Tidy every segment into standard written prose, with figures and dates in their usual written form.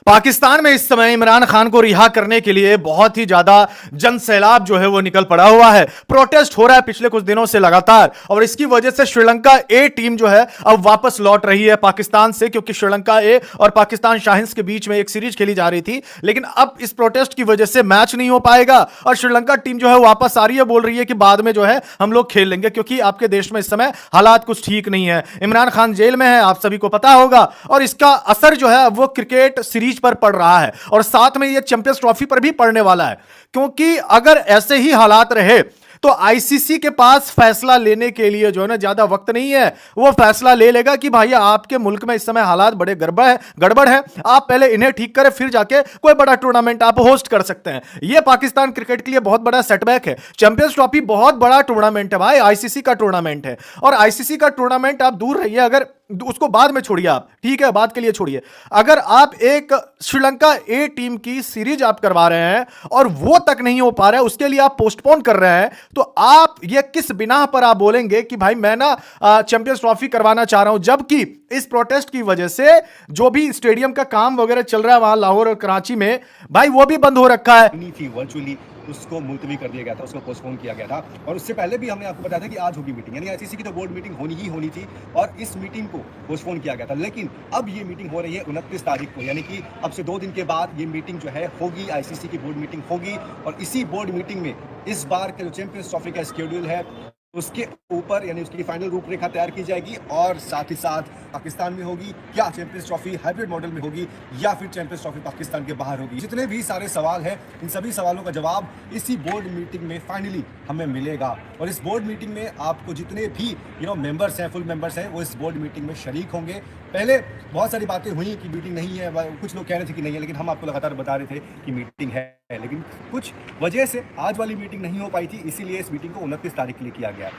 पाकिस्तान में इस समय इमरान खान को रिहा करने के लिए बहुत ही ज्यादा जन सैलाब जो है वो निकल पड़ा हुआ है। प्रोटेस्ट हो रहा है पिछले कुछ दिनों से लगातार, और इसकी वजह से श्रीलंका ए टीम जो है अब वापस लौट रही है पाकिस्तान से, क्योंकि श्रीलंका ए और पाकिस्तान शाहिन्स के बीच में एक सीरीज खेली जा रही थी, लेकिन अब इस प्रोटेस्ट की वजह से मैच नहीं हो पाएगा और श्रीलंका टीम जो है वापस आ रही है, बोल रही है कि बाद में जो है हम लोग खेल लेंगे, क्योंकि आपके देश में इस समय हालात कुछ ठीक नहीं है। इमरान खान जेल में है, आप सभी को पता होगा, और इसका असर जो है वो क्रिकेट सीरीज पर पड़ रहा है और साथ में ये चैंपियंस ट्रॉफी पर भी पड़ने वाला है। क्योंकि अगर ऐसे ही हालात रहे तो आईसीसी के पास फैसला लेने के लिए जो है ना ज्यादा वक्त नहीं है। वो फैसला ले लेगा कि भाई आपके मुल्क में इस समय हालात बड़े गड़बड़ है, आप पहले इन्हें ठीक करें, फिर जाके कोई बड़ा टूर्नामेंट आप होस्ट कर सकते हैं। यह पाकिस्तान क्रिकेट के लिए बहुत बड़ा सेटबैक है। चैंपियंस ट्रॉफी बहुत बड़ा टूर्नामेंट है भाई, आईसीसी का टूर्नामेंट है, और आईसीसी का टूर्नामेंट आप दूर रहिए, अगर उसको बाद में छोड़िए, आप ठीक है बात के लिए छोड़िए, अगर आप एक श्रीलंका ए टीम की सीरीज आप करवा रहे हैं और वो तक नहीं हो पा रहा है, उसके लिए आप पोस्टपोन कर रहे हैं, तो आप ये किस बिना पर आप बोलेंगे कि भाई मैं ना चैंपियंस ट्रॉफी करवाना चाह रहा हूं, जबकि इस प्रोटेस्ट की वजह से जो भी स्टेडियम का काम वगैरह चल रहा है वहां लाहौर और कराची में, भाई वो भी बंद हो रखा है। थी वर्चुअली उसको मुलतवी कर दिया गया था, उसको पोस्टपोन किया गया था, और उससे पहले भी हमने आपको बताया था कि आज होगी मीटिंग, यानी आईसीसी की तो बोर्ड मीटिंग होनी ही होनी थी और इस मीटिंग को पोस्टपोन किया गया था। लेकिन अब ये मीटिंग हो रही है 29 तारीख को, यानी कि अब से 2 दिन के बाद ये मीटिंग जो है होगी, आईसीसी की बोर्ड मीटिंग होगी, और इसी बोर्ड मीटिंग में इस बार के जो चैंपियंस ट्रॉफी का शेड्यूल है उसके ऊपर यानी उसकी फाइनल रूपरेखा तैयार की जाएगी, और साथ ही साथ पाकिस्तान में होगी क्या चैंपियंस ट्रॉफी हाइब्रिड मॉडल में होगी या फिर चैंपियंस ट्रॉफी पाकिस्तान के बाहर होगी। जितने भी सारे सवाल हैं, इन सभी सवालों का जवाब इसी बोर्ड मीटिंग में फाइनली हमें मिलेगा। और इस बोर्ड मीटिंग में आपको जितने भी मेंबर्स हैं, फुल मेंबर्स हैं, वो इस बोर्ड मीटिंग में शरीक होंगे। पहले बहुत सारी बातें हुई कि मीटिंग नहीं है, कुछ लोग कह रहे थे कि नहीं है, लेकिन हम आपको लगातार बता रहे थे कि मीटिंग है, लेकिन कुछ वजह से आज वाली मीटिंग नहीं हो पाई थी, इसीलिए इस मीटिंग को 29 तारीख के लिए किया गया।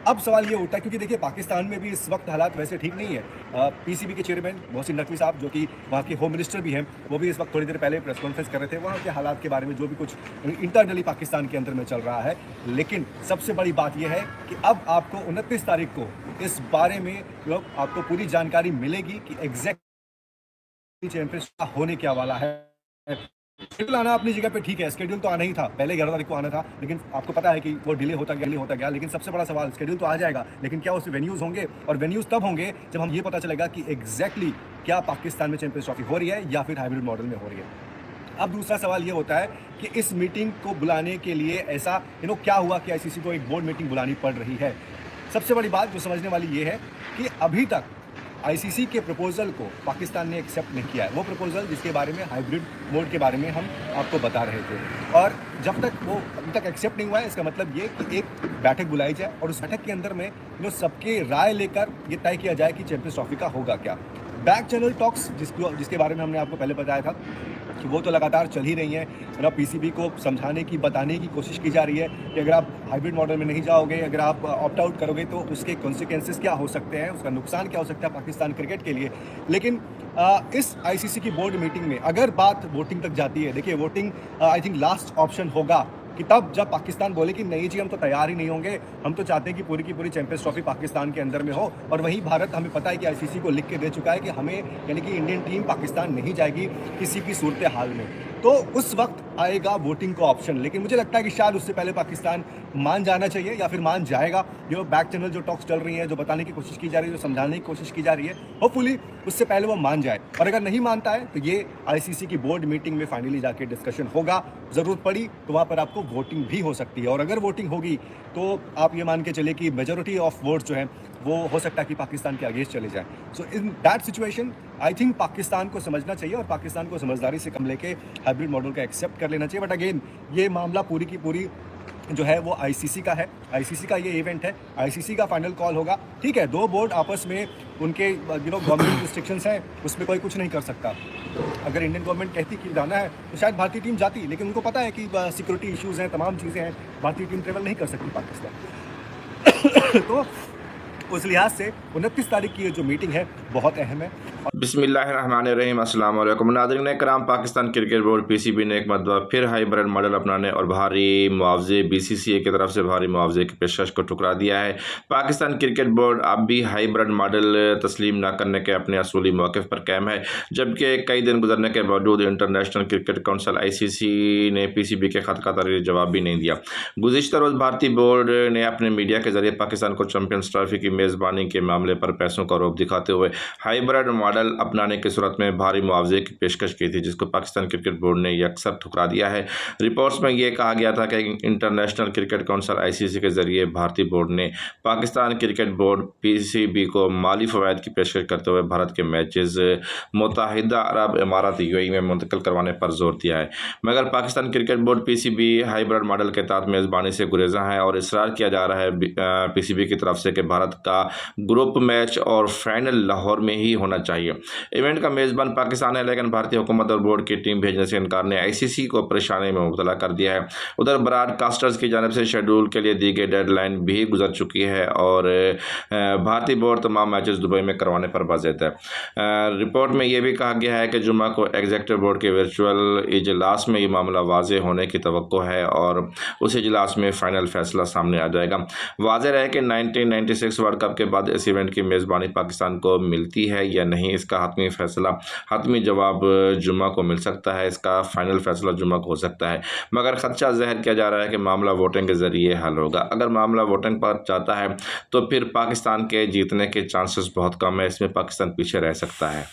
अब सवाल ये उठता है, क्योंकि देखिए पाकिस्तान में भी इस वक्त हालात वैसे ठीक नहीं है। पीसीबी के चेयरमैन मोहसिन नकवी साहब, जो कि वहाँ के होम मिनिस्टर भी हैं, वो भी इस वक्त थोड़ी देर पहले प्रेस कॉन्फ्रेंस कर रहे थे वहाँ के हालात के बारे में, जो भी कुछ इंटरनली पाकिस्तान के अंदर में चल रहा है। लेकिन सबसे बड़ी बात यह है कि अब आपको 29 तारीख को इस बारे में आपको पूरी जानकारी मिलेगी कि एग्जैक्ट चैंपियनशिप होने क्या वाला है। शेड्यूल आना अपनी जगह पे ठीक है, शेड्यूल तो आना ही था, पहले 11 तारीख को आना था, लेकिन आपको पता है कि वो डिले होता गया। लेकिन सबसे बड़ा सवाल, शेड्यूल तो आ जाएगा, लेकिन क्या उसमें वेन्यूज़ होंगे, और वेन्यूज़ तब होंगे जब हम ये पता चलेगा कि एग्जैक्टली क्या पाकिस्तान में चैंपियंस ट्रॉफी हो रही है या फिर हाइब्रिड मॉडल में हो रही है। अब दूसरा सवाल ये होता है कि इस मीटिंग को बुलाने के लिए ऐसा क्या हुआ कि आईसीसी को एक बोर्ड मीटिंग बुलानी पड़ रही है। सबसे बड़ी बात जो समझने वाली ये है कि अभी तक आईसीसी के प्रपोजल को पाकिस्तान ने एक्सेप्ट नहीं किया है, वो प्रपोजल जिसके बारे में हाइब्रिड मोड के बारे में हम आपको बता रहे थे, और जब तक वो अभी तक एक्सेप्ट नहीं हुआ है, इसका मतलब ये कि एक बैठक बुलाई जाए और उस बैठक के अंदर में सबके राय लेकर ये तय किया जाए कि चैंपियंस ट्रॉफी का होगा क्या। बैक चैनल टॉक्स जिसके बारे में हमने आपको पहले बताया था कि वो तो लगातार चल ही रही हैं। पीसीबी को समझाने की, बताने की कोशिश की जा रही है कि अगर आप हाइब्रिड मॉडल में नहीं जाओगे, अगर आप ऑप्ट आउट करोगे तो उसके कॉन्सिक्वेंसेस क्या हो सकते हैं, उसका नुकसान क्या हो सकता है पाकिस्तान क्रिकेट के लिए। लेकिन इस आईसीसी की बोर्ड मीटिंग में अगर बात वोटिंग तक जाती है, देखिए voting I think last option होगा कि तब जब पाकिस्तान बोले कि नहीं जी हम तो तैयार ही नहीं होंगे, हम तो चाहते हैं कि पूरी की पूरी चैंपियंस ट्रॉफी पाकिस्तान के अंदर में हो, और वहीं भारत हमें पता है कि आईसीसी को लिख के दे चुका है कि हमें यानी कि इंडियन टीम पाकिस्तान नहीं जाएगी किसी भी सूरत हाल में, तो उस वक्त आएगा वोटिंग का ऑप्शन। लेकिन मुझे लगता है कि शायद उससे पहले पाकिस्तान मान जाना चाहिए या फिर मान जाएगा। जो बैक चैनल जो टॉक्स चल रही हैं, जो बताने की कोशिश की जा रही है, जो समझाने की कोशिश की जा रही है, होपफुली उससे पहले वो मान जाए। और अगर नहीं मानता है तो ये आईसीसी की बोर्ड मीटिंग में फाइनली जाके डिस्कशन होगा। ज़रूरत पड़ी तो वहाँ पर आपको वोटिंग भी हो सकती है, और अगर वोटिंग होगी तो आप ये मान के चले कि मेजॉरिटी ऑफ वोट्स जो हैं वो हो सकता है कि पाकिस्तान के अगेंस्ट चले जाएं। So in that situation I think Pakistan को समझना चाहिए और पाकिस्तान को समझदारी से कम लेके हाइब्रिड मॉडल का एक्सेप्ट कर लेना चाहिए। बट अगेन ये मामला पूरी की पूरी जो है वो आईसीसी का है, आईसीसी का ये इवेंट है, आईसीसी का फाइनल कॉल होगा। ठीक है, 2 बोर्ड आपस में उनके गवर्नमेंट रिस्ट्रिक्शंस हैं, उसमें कोई कुछ नहीं कर सकता। अगर इंडियन गवर्नमेंट कहती कि जाना है तो शायद भारतीय टीम जाती, लेकिन उनको पता है कि सिक्योरिटी इश्यूज़ हैं, तमाम चीज़ें हैं, भारतीय टीम ट्रेवल नहीं कर सकती पाकिस्तान। तो उस लिहाज से 29 तारीख की ये जो मीटिंग है बहुत अहम है। बिस्मिल्लाहिर्रहमानिर्रहीम। अस्सलाम वालेकुम नाज़रीन कराम। पाकिस्तान क्रिकेट बोर्ड पीसीबी ने एक मरतबा फिर हाइब्रिड मॉडल अपनाने और भारी मुआवजे बीसीसीए की तरफ से भारी मुआवजे की पेशकश को ठुकरा दिया है। पाकिस्तान क्रिकेट बोर्ड अब भी हाइब्रिड मॉडल तस्लीम न करने के अपने असूली मौक़िफ़ पर कायम है, जबकि कई दिन गुजरने के बावजूद इंटरनेशनल क्रिकेट काउंसिल ICC ने पीसीबी के ख़त का तहरीरी जवाब भी नहीं दिया। गुज़िश्ता रोज़ भारतीय बोर्ड ने अपने मीडिया के जरिए पाकिस्तान को चैंपियंस ट्रॉफी की मेज़बानी के मामले पर पैसों का रौब दिखाते हुए हाइब्रिड मॉडल अपनाने की सूरत में भारी मुआवजे की पेशकश की थी, जिसको पाकिस्तान क्रिकेट बोर्ड ने यकसर ठुकरा दिया है। रिपोर्ट्स में यह कहा गया था कि इंटरनेशनल क्रिकेट काउंसिल ICC के जरिए भारतीय बोर्ड ने पाकिस्तान क्रिकेट बोर्ड PCB को माली फ़वाइद की पेशकश करते हुए भारत के मैचेस मुत्तहिदा अरब इमारात UAE में मुंतकिल करवाने पर जोर दिया है, मगर Pakistan cricket board PCB hybrid model के तहत मेज़बानी से गुरेजा है और इसरार किया जा रहा है PCB की तरफ से कि भारत का ग्रुप मैच और फाइनल लाहौर में ही होना चाहिए। इवेंट का मेज़बान पाकिस्तान है, लेकिन भारतीय हुकूमत और बोर्ड की टीम भेजने से इनकार ने ICC को परेशानी में मुब्तला कर दिया है। उधर ब्रॉडकास्टर्स की जानिब से शेड्यूल के लिए दी गई डेडलाइन भी गुजर चुकी है और भारतीय बोर्ड तमाम मैचेस दुबई में करवाने पर बाज़ेद है। रिपोर्ट में यह भी कहा गया है कि जुम्मा को एग्जीक्यूटिव बोर्ड के वर्चुअल इजलास में ये मामला वाज़ेह होने की तवक्को है और उस इजलास में फ़ाइनल फैसला सामने आ जाएगा। वाज़ेह रहे कि 1996 वर्ल्ड कप के बाद इस इवेंट की मेज़बानी पाकिस्तान को मिलती है या नहीं, इसका हतमी फैसला, हतमी जवाब जुम्मा को मिल सकता है। इसका फाइनल फैसला जुम्मा को हो सकता है, मगर खदशा ज़ाहिर किया जा रहा है कि मामला वोटिंग के ज़रिए हल होगा। अगर मामला वोटिंग पर जाता है तो फिर पाकिस्तान के जीतने के चांसेस बहुत कम है, इसमें पाकिस्तान पीछे रह सकता है।